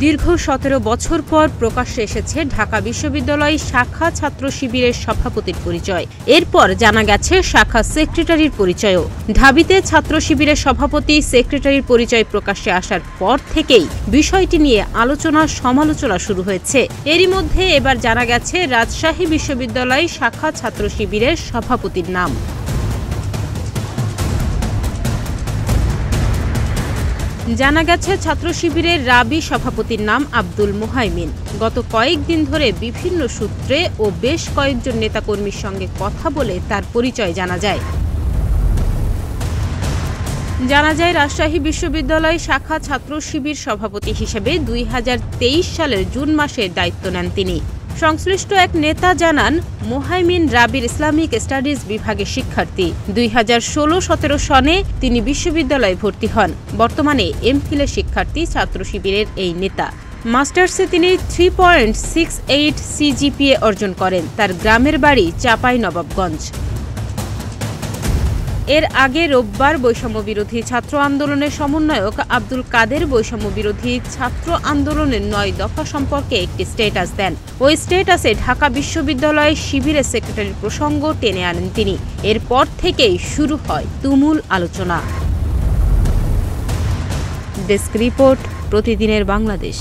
দীর্ঘ ১৭ বছর পর প্রকাশ্যে এসেছে ঢাকা বিশ্ববিদ্যালয় শাখা ছাত্র শিবিরের সভাপতির পরিচয়। এরপর জানা গেছে শাখা সেক্রেটারির পরিচয়ও। ঢাবিতে ছাত্র শিবিরের সভাপতি সেক্রেটারির পরিচয় প্রকাশ্যে আসার পর থেকেই বিষয়টি নিয়ে আলোচনা সমালোচনা শুরু হয়েছে। এরই মধ্যে এবার জানা গেছে রাজশাহী বিশ্ববিদ্যালয় শাখা ছাত্র শিবিরের সভাপতির নাম। জানা গেছে ছাত্র শিবিরের রাবি সভাপতির নাম আব্দুল মুহাইমিন। গত কয়েকদিন ধরে বিভিন্ন সূত্রে ও বেশ কয়েকজন নেতাকর্মীর সঙ্গে কথা বলে তার পরিচয় জানা যায়। রাজশাহী বিশ্ববিদ্যালয় শাখা ছাত্র শিবির সভাপতি হিসেবে ২০২৩ সালের জুন মাসে দায়িত্ব নেন তিনি। সংশ্লিষ্ট এক নেতা জানান, মুহাইমিন রাবির ইসলামিক স্টাডিজ বিভাগের শিক্ষার্থী। ২০১৬-১৭ সনে তিনি বিশ্ববিদ্যালয়ে ভর্তি হন। বর্তমানে এমফিলের শিক্ষার্থী ছাত্র শিবিরের এই নেতা। মাস্টার্সে তিনি 3.68 সিজিপিএ অর্জন করেন। তার গ্রামের বাড়ি চাঁপাইনবাবগঞ্জ। এর আগে রোববার বৈষম্যবিরোধী ছাত্র আন্দোলনের সমন্বয়ক আব্দুল কাদের বৈষম্যবিরোধী ছাত্র আন্দোলনের ৯ দফা সম্পর্কে একটি স্ট্যাটাস দেন। ওই স্ট্যাটাসে ঢাকা বিশ্ববিদ্যালয় শিবিরের সেক্রেটারির প্রসঙ্গ টেনে আনেন তিনি। এরপর থেকেই শুরু হয় তুমুল আলোচনা। ডেস্ক রিপোর্ট, প্রতিদিনের বাংলাদেশ।